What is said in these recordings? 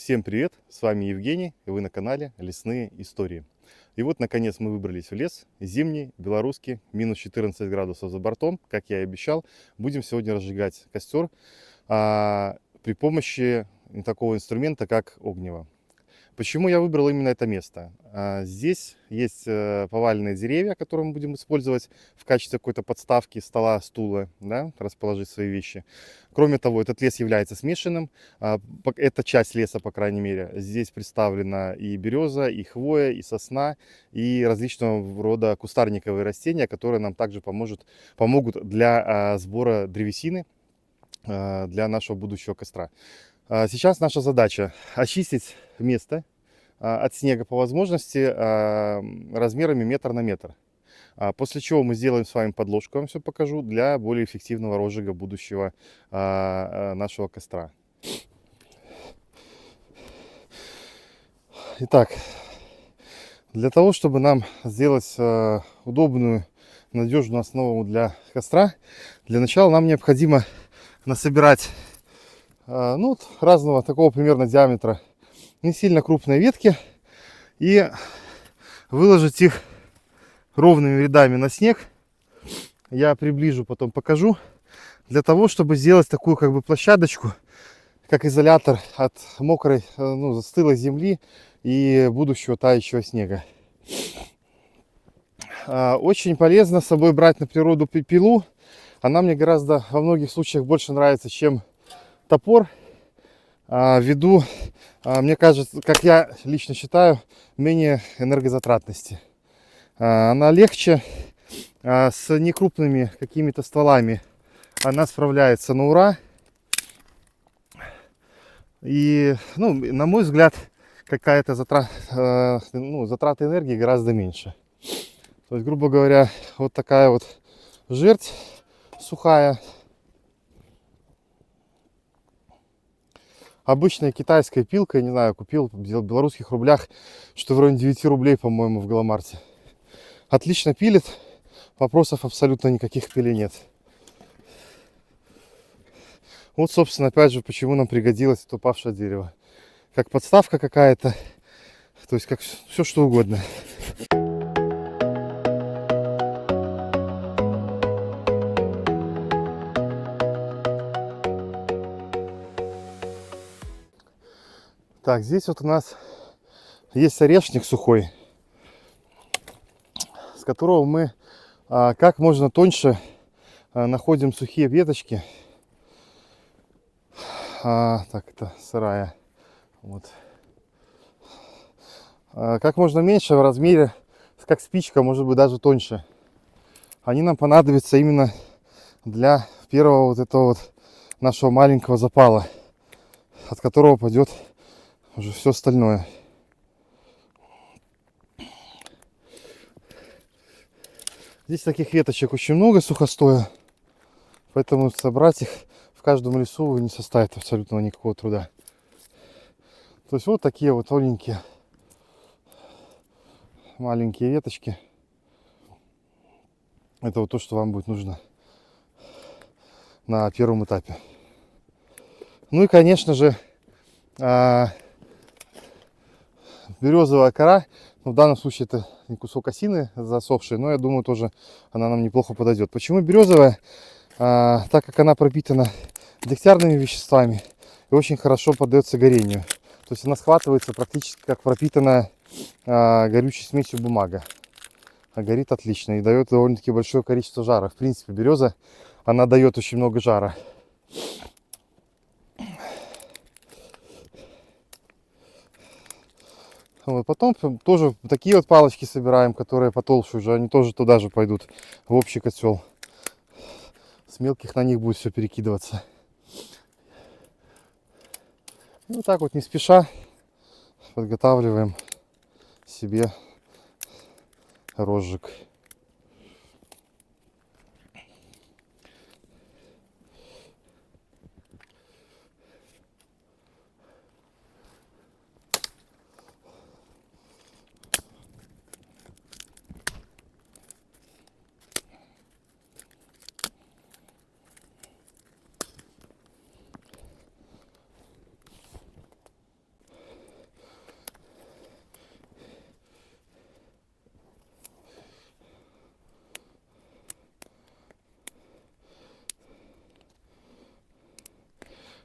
Всем привет, с вами Евгений, и вы на канале Лесные истории. И вот, наконец, мы выбрались в лес, зимний, белорусский, минус 14 градусов за бортом, как я и обещал. Будем сегодня разжигать костер при помощи такого инструмента, как огниво. Почему я выбрал именно это место? Здесь есть поваленные деревья, которые мы будем использовать в качестве какой-то подставки, стола, стула, да, расположить свои вещи. Кроме того, этот лес является смешанным. Это часть леса, по крайней мере. Здесь представлена и береза, и хвоя, и сосна, и различного рода кустарниковые растения, которые нам также помогут для сбора древесины для нашего будущего костра. Сейчас наша задача очистить место от снега по возможности размерами метр на метр. После чего мы сделаем с вами подложку, я вам все покажу, для более эффективного розжига будущего нашего костра. Итак, для того, чтобы нам сделать удобную, надежную основу для костра, для начала нам необходимо насобирать разного такого примерно диаметра, не сильно крупные ветки, и выложить их ровными рядами на снег. Я приближу, потом покажу, для того, чтобы сделать такую как бы площадочку, как изолятор от мокрой, застылой земли и будущего тающего снега. Очень полезно с собой брать на природу пилу. Она мне гораздо во многих случаях больше нравится, чем топор, ввиду, мне кажется, как я лично считаю, менее энергозатратности. Она легче, с некрупными какими-то стволами она справляется на ура. И, на мой взгляд, какая-то затрата энергии гораздо меньше. То есть, грубо говоря, вот такая вот жерть сухая. Обычная китайская пилка, я не знаю, купил в белорусских рублях, что в районе 9 рублей, по-моему, в Галомарте. Отлично пилит, вопросов абсолютно никаких к пиле нет. Вот, собственно, опять же, почему нам пригодилось это упавшее дерево. Как подставка какая-то, то есть как все что угодно. Так, здесь вот у нас есть орешник сухой, с которого мы как можно тоньше находим сухие веточки. Так, это сырая. Вот. Как можно меньше в размере, как спичка, может быть даже тоньше. Они нам понадобятся именно для первого вот этого вот нашего маленького запала, от которого пойдет уже все остальное. Здесь таких веточек очень много сухостоя, поэтому собрать их в каждом лесу не составит абсолютно никакого труда. То есть вот такие вот тоненькие маленькие веточки. Это вот то, что вам будет нужно на первом этапе. Ну и, конечно же, березовая кора. В данном случае это не кусок осины засохший, но я думаю, тоже она нам неплохо подойдет. Почему березовая? Так как она пропитана дегтярными веществами и очень хорошо поддается горению. То есть она схватывается практически как пропитанная горючей смесью бумага. Горит отлично и дает довольно-таки большое количество жара. В принципе, береза, она дает очень много жара. Вот, потом тоже такие вот палочки собираем, которые потолще уже, они тоже туда же пойдут, в общий котел. С мелких на них будет все перекидываться. И вот так вот не спеша подготавливаем себе розжиг.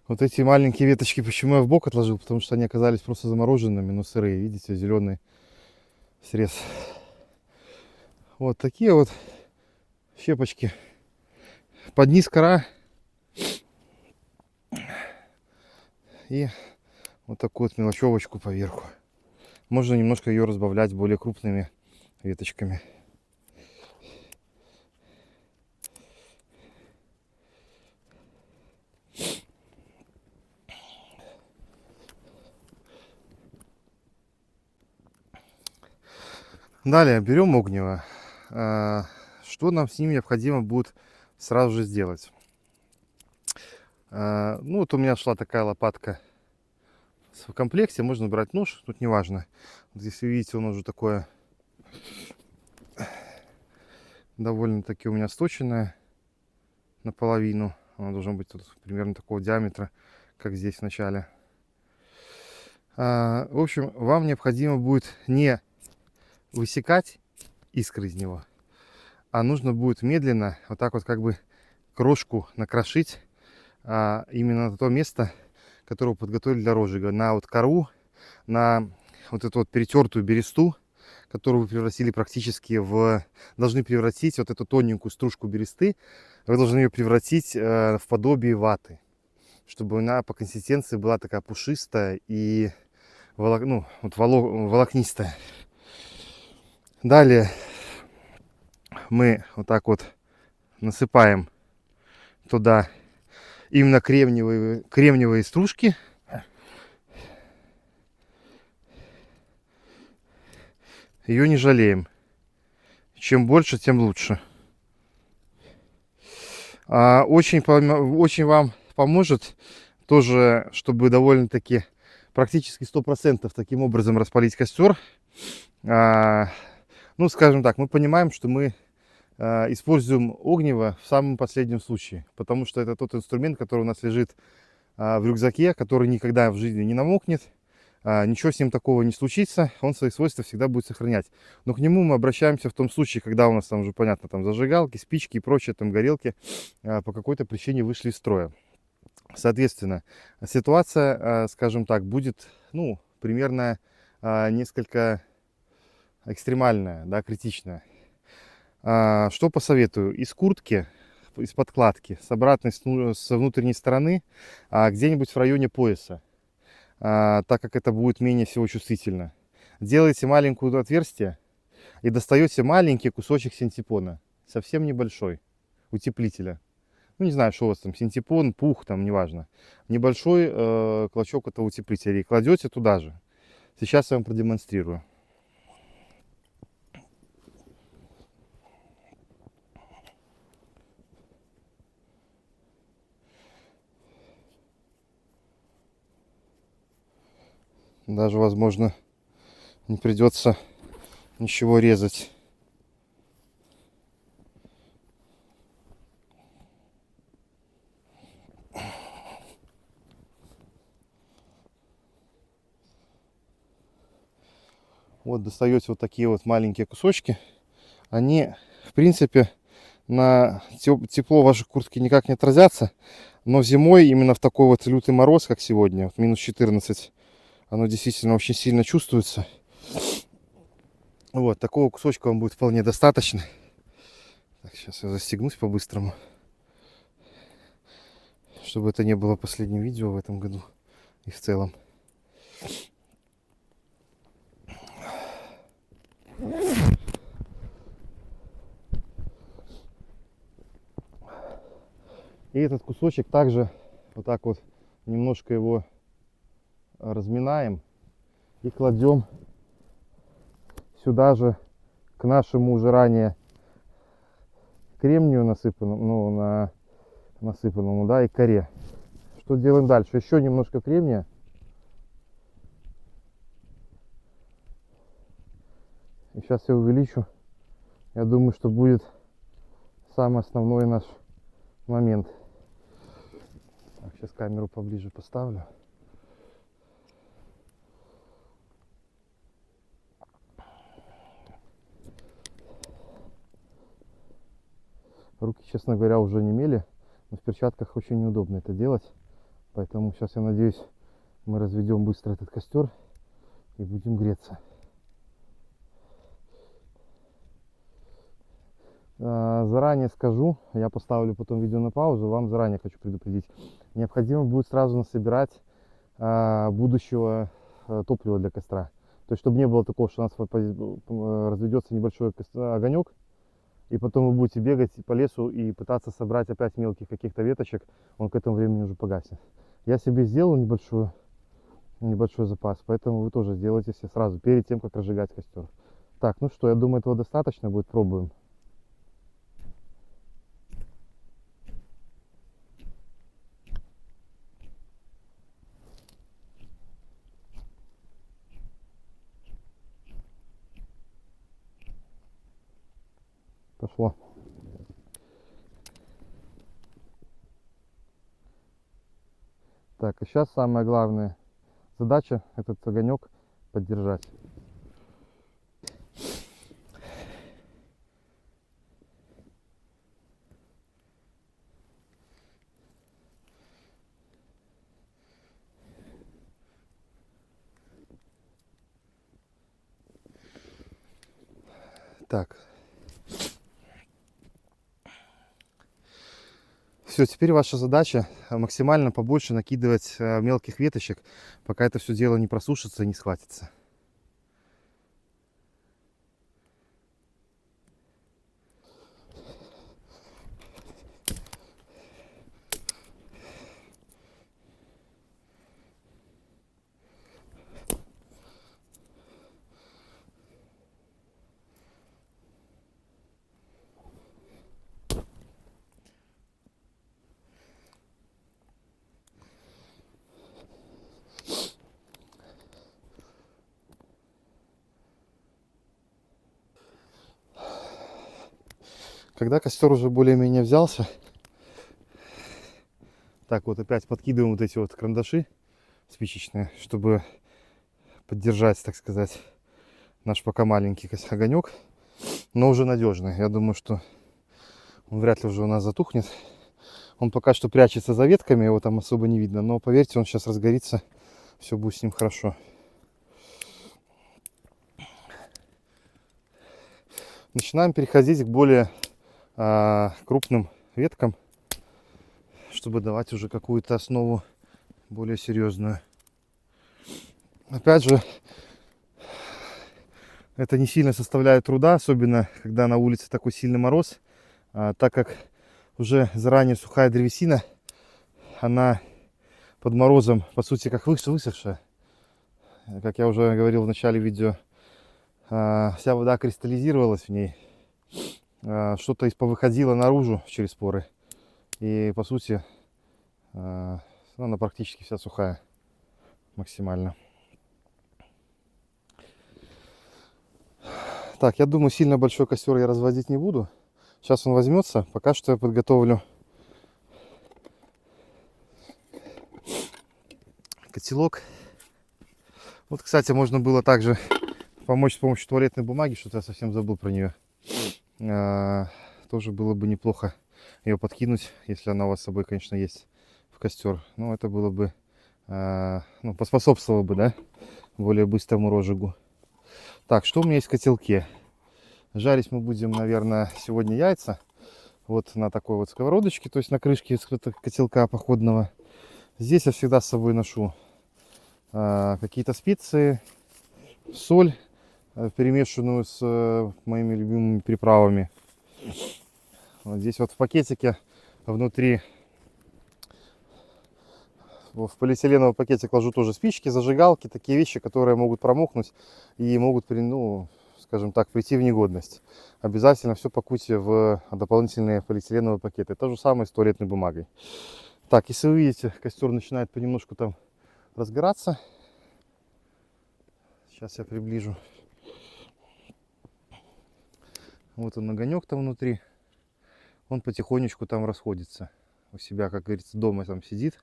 Вот эти маленькие веточки, почему я в бок отложил? Потому что они оказались просто замороженными, но сырые. Видите, зеленый срез. Вот такие вот щепочки. Под низ кора. И вот такую вот мелочевочку поверху. Можно немножко ее разбавлять более крупными веточками. Далее берем огниво. Что нам с ним необходимо будет сразу же сделать? Ну вот у меня шла такая лопатка в комплекте. Можно брать нож, тут не важно. Вот если видите, он уже такое довольно-таки у меня сточенное наполовину. Оно должно быть тут примерно такого диаметра, как здесь в начале. В общем, вам необходимо будет не высекать искры из него, а нужно будет медленно вот так вот как бы крошку накрошить именно на то место, которое вы подготовили для розжига, на вот кору, на вот эту вот перетертую бересту, которую вы превратили практически должны превратить вот эту тоненькую стружку бересты, вы должны ее превратить в подобие ваты, чтобы она по консистенции была такая пушистая и волокнистая. Далее мы вот так вот насыпаем туда именно кремниевые стружки. Ее не жалеем. Чем больше, тем лучше. Очень вам поможет тоже, чтобы довольно-таки практически 100% таким образом распалить костер. Ну, скажем так, мы понимаем, что мы используем огниво в самом последнем случае, потому что это тот инструмент, который у нас лежит в рюкзаке, который никогда в жизни не намокнет, ничего с ним такого не случится, он свои свойства всегда будет сохранять. Но к нему мы обращаемся в том случае, когда у нас там уже, понятно, там зажигалки, спички и прочие там горелки по какой-то причине вышли из строя. Соответственно, ситуация, скажем так, будет, ну, примерно несколько экстремальная, да, критичная. Что посоветую? Из куртки, из подкладки, с внутренней стороны, где-нибудь в районе пояса, так как это будет менее всего чувствительно. Делаете маленькое отверстие и достаете маленький кусочек синтепона, совсем небольшой, утеплителя. Ну, не знаю, что у вас там, синтепон, пух, там, неважно. Небольшой клочок этого утеплителя и кладете туда же. Сейчас я вам продемонстрирую. Даже, возможно, не придется ничего резать. Вот достаете вот такие вот маленькие кусочки. Они, в принципе, на тепло вашей куртки никак не отразятся. Но зимой, именно в такой вот лютый мороз, как сегодня, вот минус 14, оно действительно очень сильно чувствуется. Вот, такого кусочка вам будет вполне достаточно. Так, сейчас я застегнусь по-быстрому, чтобы это не было последним видео в этом году и в целом. И этот кусочек также вот так вот немножко его разминаем и кладем сюда же к нашему уже ранее кремнию насыпанному, насыпанному, да, и коре. Что делаем дальше? Еще немножко кремния. И сейчас я увеличу. Я думаю, что будет самый основной наш момент. Так, сейчас камеру поближе поставлю. Руки, честно говоря, уже немели, но в перчатках очень неудобно это делать. Поэтому сейчас, я надеюсь, мы разведем быстро этот костер и будем греться. Заранее скажу, я поставлю потом видео на паузу, вам заранее хочу предупредить. Необходимо будет сразу насобирать будущего топлива для костра. То есть, чтобы не было такого, что у нас разведется небольшой огонек, и потом вы будете бегать по лесу и пытаться собрать опять мелких каких-то веточек, он к этому времени уже погаснет. Я себе сделал небольшой запас, поэтому вы тоже сделайте себе сразу, перед тем, как разжигать костер. Так, ну что, я думаю, этого достаточно будет, пробуем. Пошло. Так, и сейчас самая главная задача этот огонек поддержать. Так. Все, теперь ваша задача максимально побольше накидывать мелких веточек, пока это все дело не просушится и не схватится. Когда костер уже более-менее взялся, так вот опять подкидываем вот эти вот карандаши спичечные, чтобы поддержать, так сказать, наш пока маленький огонек, но уже надежный. Я думаю, что он вряд ли уже у нас затухнет. Он пока что прячется за ветками, его там особо не видно, но поверьте, он сейчас разгорится, все будет с ним хорошо. Начинаем переходить к более крупным веткам, чтобы давать уже какую-то основу более серьезную. Опять же, это не сильно составляет труда, особенно когда на улице такой сильный мороз, так как уже заранее сухая древесина, она под морозом, по сути, как высохшая. Как я уже говорил в начале видео, вся вода кристаллизировалась в ней, что-то повыходило наружу через поры, и по сути она практически вся сухая максимально. Так, я думаю, сильно большой костер я разводить не буду. Сейчас он возьмется. Пока что я подготовлю котелок. Вот, кстати, можно было также помочь с помощью туалетной бумаги, что-то я совсем забыл про нее. Тоже было бы неплохо ее подкинуть, если она у вас с собой, конечно, есть, в костер. Ну, это было бы, ну, поспособствовало бы, да, более быстрому розжигу. Так, что у меня есть в котелке? Жарить мы будем, наверное, сегодня яйца. Вот на такой вот сковородочке, то есть на крышке котелка походного. Здесь я всегда с собой ношу какие-то специи, соль, перемешанную с моими любимыми приправами. Вот здесь вот в пакетике внутри, в полиэтиленовый пакетик ложу тоже спички, зажигалки, такие вещи, которые могут промокнуть и могут, ну, скажем так, прийти в негодность. Обязательно все пакуйте в дополнительные полиэтиленовые пакеты. То же самое с туалетной бумагой. Так, если вы видите, костер начинает понемножку там разгораться. Сейчас я приближу. Вот он, огонек там внутри. Он потихонечку там расходится. У себя, как говорится, дома там сидит.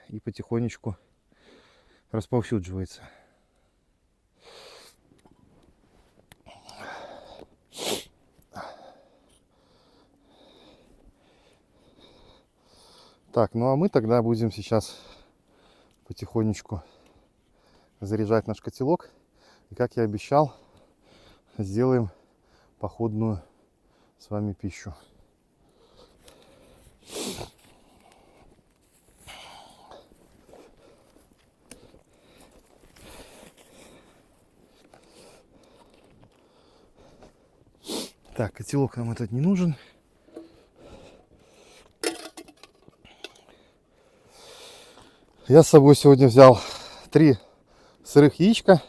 И потихонечку расповсюдживается. Так, ну а мы тогда будем сейчас потихонечку заряжать наш котелок. И как я обещал, сделаем походную с вами пищу. Так, котелок нам этот не нужен. Я с собой сегодня взял 3 сырых яичка,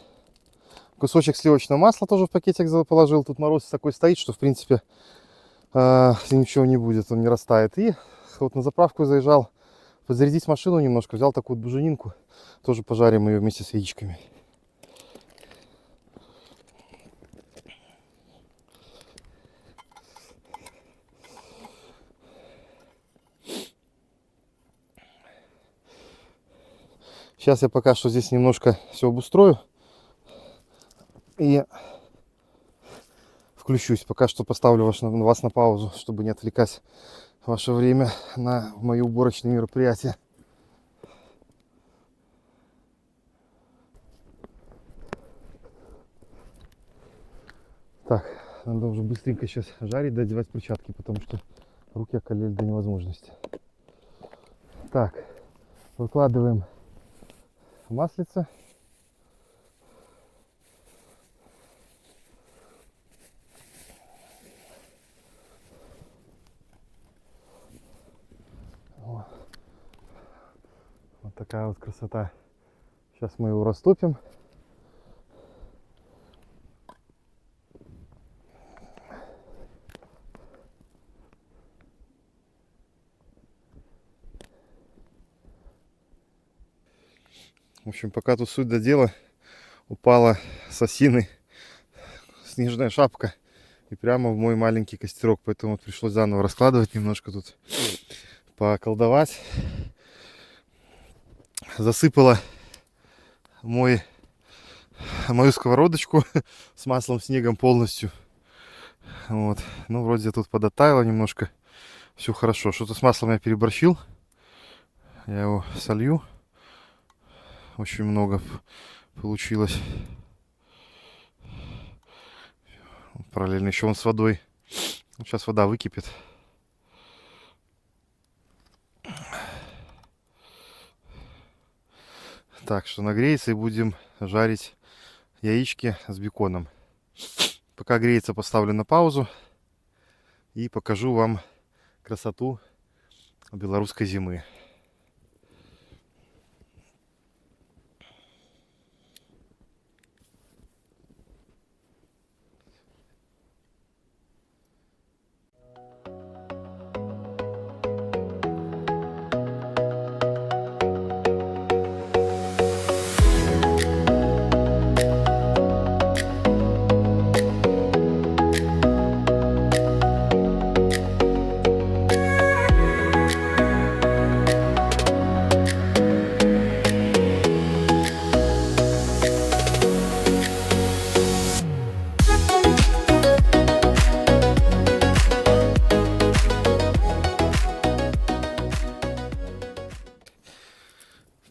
кусочек сливочного масла тоже в пакетик положил. Тут мороз такой стоит, что в принципе ничего не будет, он не растает. И вот на заправку заезжал подзарядить машину немножко, взял такую вот буженинку, тоже пожарим ее вместе с яичками. Сейчас я пока что здесь немножко все обустрою и включусь. Пока что поставлю вас на паузу, чтобы не отвлекать ваше время на мои уборочные мероприятия. Так, надо уже быстренько сейчас жарить, доодевать перчатки, потому что руки околели до невозможности. Так, выкладываем маслице. Вот такая вот красота. Сейчас мы его растопим. В общем, пока тут суть до дела, упала с осины снежная шапка и прямо в мой маленький костерок, поэтому вот пришлось заново раскладывать, немножко тут поколдовать. Засыпала мою сковородочку с маслом, снегом полностью. Вот. Ну, вроде тут подоттаяло немножко. Все хорошо. Что-то с маслом я переборщил. Я его солью. Очень много получилось. Параллельно еще он с водой. Сейчас вода выкипит. Так, что нагреется и будем жарить яички с беконом. Пока греется, поставлю на паузу и покажу вам красоту белорусской зимы.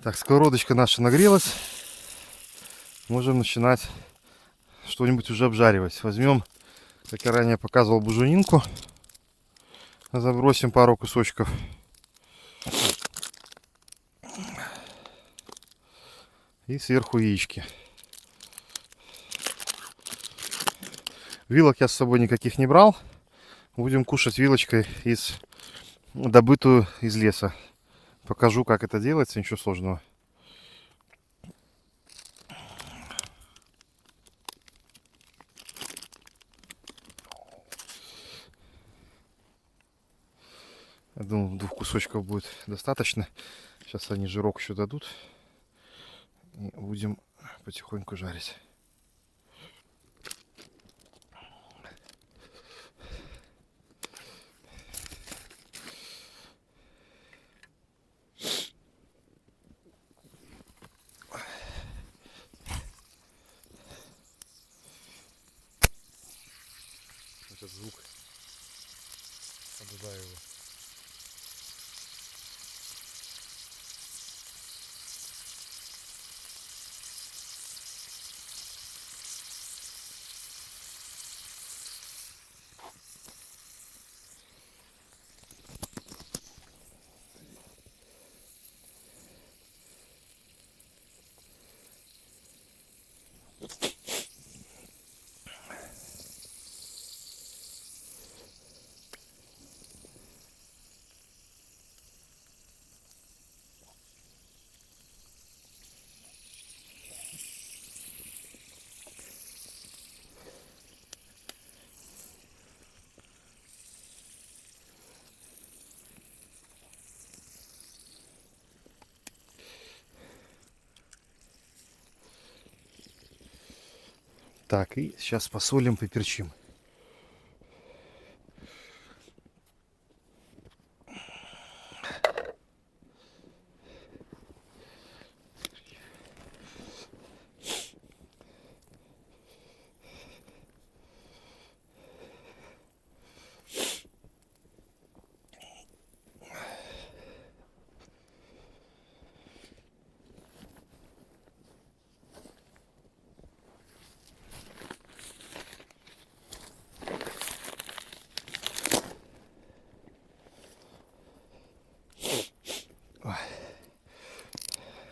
Так, сковородочка наша нагрелась. Можем начинать что-нибудь уже обжаривать. Возьмем, как я ранее показывал, буженинку. Забросим пару кусочков. И сверху яички. Вилок я с собой никаких не брал. Будем кушать вилочкой добытую из леса. Покажу, как это делается, ничего сложного. Я думаю, 2 кусочков будет достаточно. Сейчас они жирок еще дадут. И будем потихоньку жарить. Этот звук. Обожаю его. Так, и сейчас посолим, поперчим.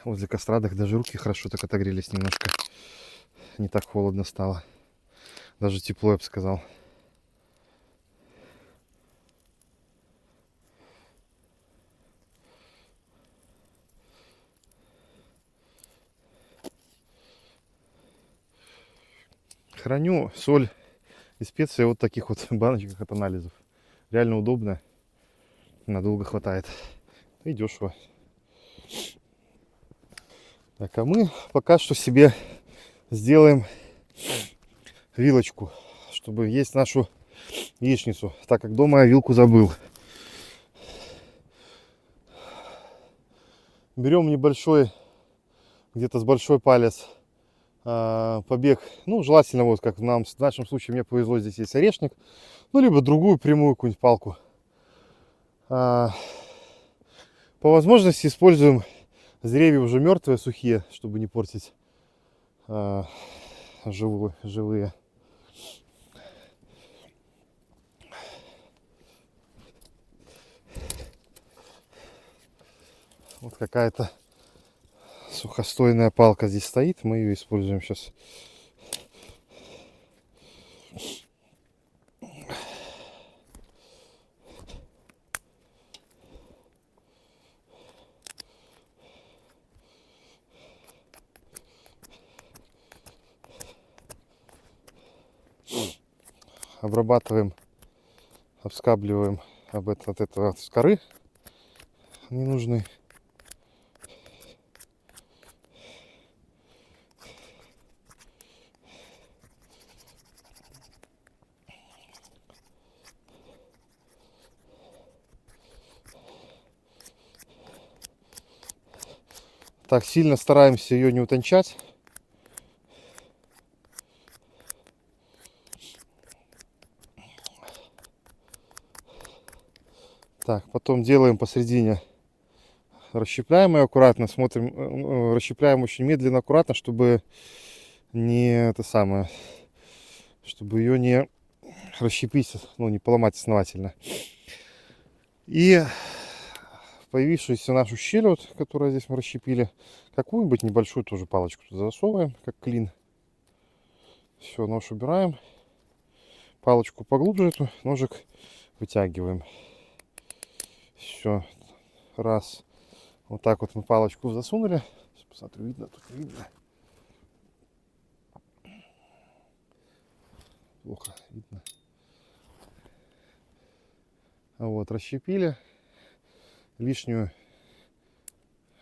Возле костра даже руки хорошо так отогрелись немножко. Не так холодно стало. Даже тепло, я бы сказал. Храню соль и специи вот таких вот баночках от анализов. Реально удобно. Надолго хватает. И дешево. Так, а мы пока что себе сделаем вилочку, чтобы есть нашу яичницу, так как дома я вилку забыл. Берем небольшой, где-то с большой палец, побег. Ну, желательно, вот как в нашем случае мне повезло, здесь есть орешник. Ну, либо другую прямую какую-нибудь палку. По возможности используем деревья уже мертвые, сухие, чтобы не портить живые. Вот какая-то сухостойная палка здесь стоит, мы ее используем сейчас. Обрабатываем, обскабливаем от этого коры ненужной. Так, сильно стараемся ее не утончать. Так, потом делаем посередине, расщепляем ее аккуратно, смотрим, расщепляем очень медленно, аккуратно, чтобы чтобы ее не расщепить, ну, не поломать основательно. И появившуюся нашу щель, вот, которую здесь мы расщепили, какую-нибудь небольшую тоже палочку туда засовываем, как клин. Все, нож убираем. Палочку поглубже эту, ножик вытягиваем. Все, раз. Вот так вот мы палочку засунули. Сейчас посмотрю, видно, тут не видно. Плохо видно. Вот, расщепили. Лишнюю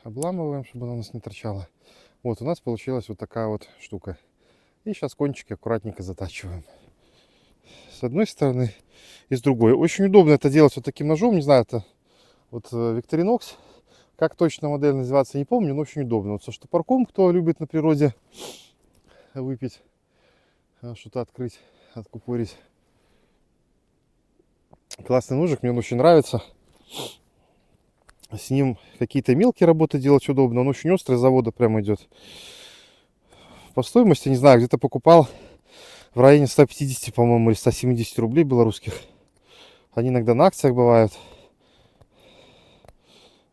обламываем, чтобы она у нас не торчала. Вот, у нас получилась вот такая вот штука. И сейчас кончики аккуратненько затачиваем. С одной стороны и с другой. Очень удобно это делать вот таким ножом. Не знаю, это вот Victorinox. Как точно модель называется, не помню, но очень удобно. Вот со штопорком, кто любит на природе выпить, что-то открыть, откупорить. Классный ножик, мне он очень нравится. С ним какие-то мелкие работы делать удобно. Он очень острый, с завода прямо идет. По стоимости, не знаю, где-то покупал в районе 150, по-моему, или 170 рублей белорусских. Они иногда на акциях бывают.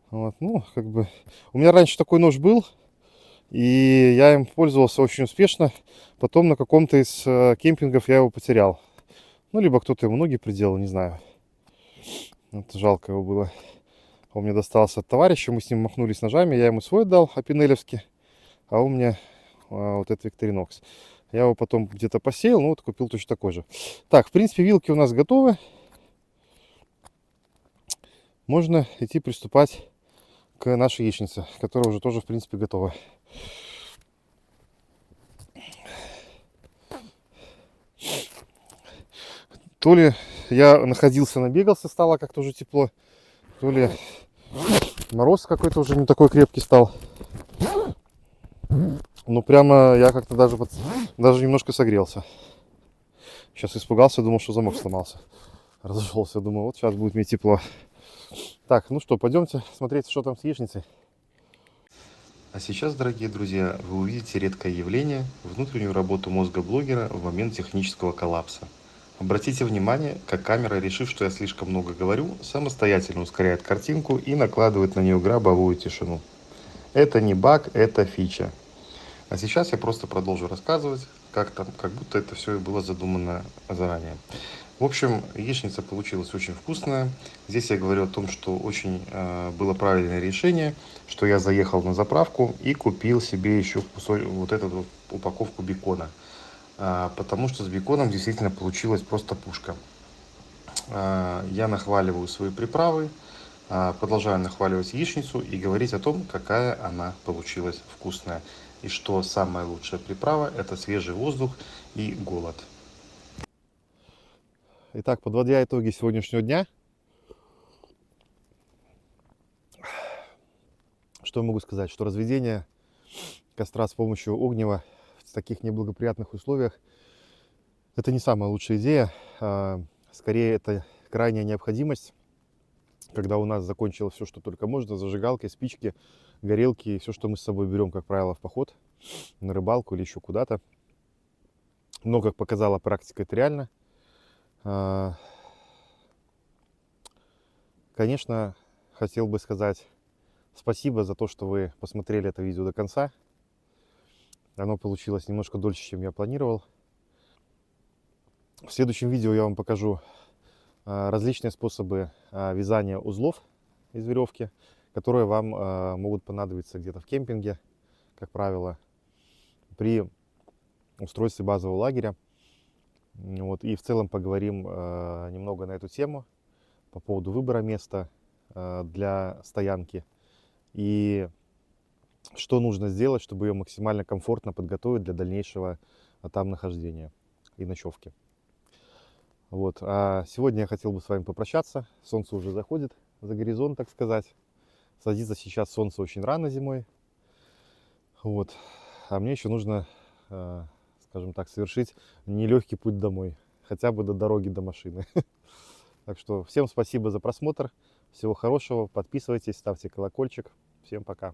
Вот, ну, как бы... У меня раньше такой нож был, и я им пользовался очень успешно. Потом на каком-то из кемпингов я его потерял. Ну, либо кто-то ему ноги приделал, не знаю. Это жалко его было. Он мне достался от товарища, мы с ним махнулись ножами, я ему свой дал, апинелевский, а у меня вот этот Victorinox. Я его потом где-то посеял, ну вот купил точно такой же. Так, в принципе, вилки у нас готовы. Можно идти приступать к нашей яичнице, которая уже тоже, в принципе, готова. То ли я находился, набегался, стало как-то уже тепло, то ли мороз какой-то уже не такой крепкий стал. Ну прямо я как-то даже немножко согрелся. Сейчас испугался, думал, что замок сломался. Разошелся, думаю, вот сейчас будет мне тепло. Так, ну что, пойдемте смотреть, что там с яичницей. А сейчас, дорогие друзья, вы увидите редкое явление, внутреннюю работу мозга блогера в момент технического коллапса. Обратите внимание, как камера, решив, что я слишком много говорю, самостоятельно ускоряет картинку и накладывает на нее гробовую тишину. Это не баг, это фича. А сейчас я просто продолжу рассказывать, как будто это все и было задумано заранее. В общем, яичница получилась очень вкусная. Здесь я говорю о том, что очень было правильное решение, что я заехал на заправку и купил себе еще вот эту вот упаковку бекона. Потому что с беконом действительно получилась просто пушка. Я нахваливаю свои приправы, продолжаю нахваливать яичницу и говорить о том, какая она получилась вкусная. И что самая лучшая приправа – это свежий воздух и голод. Итак, подводя итоги сегодняшнего дня, что я могу сказать? Что разведение костра с помощью огнева в таких неблагоприятных условиях – это не самая лучшая идея. Скорее, это крайняя необходимость, когда у нас закончилось все, что только можно: зажигалки, спички, горелки и все, что мы с собой берем, как правило, в поход, на рыбалку или еще куда-то. Но, как показала практика, это реально. Конечно, хотел бы сказать спасибо за то, что вы посмотрели это видео до конца. Оно получилось немножко дольше, чем я планировал. В следующем видео я вам покажу различные способы вязания узлов из веревки, которые вам могут понадобиться где-то в кемпинге, как правило, при устройстве базового лагеря. Вот. И в целом поговорим немного на эту тему по поводу выбора места для стоянки и что нужно сделать, чтобы ее максимально комфортно подготовить для дальнейшего там нахождения и ночевки. Вот. А сегодня я хотел бы с вами попрощаться. Солнце уже заходит за горизонт, так сказать. Садится сейчас солнце очень рано зимой. Вот. А мне еще нужно, скажем так, совершить нелегкий путь домой. Хотя бы до дороги, до машины. Так что всем спасибо за просмотр. Всего хорошего. Подписывайтесь, ставьте колокольчик. Всем пока.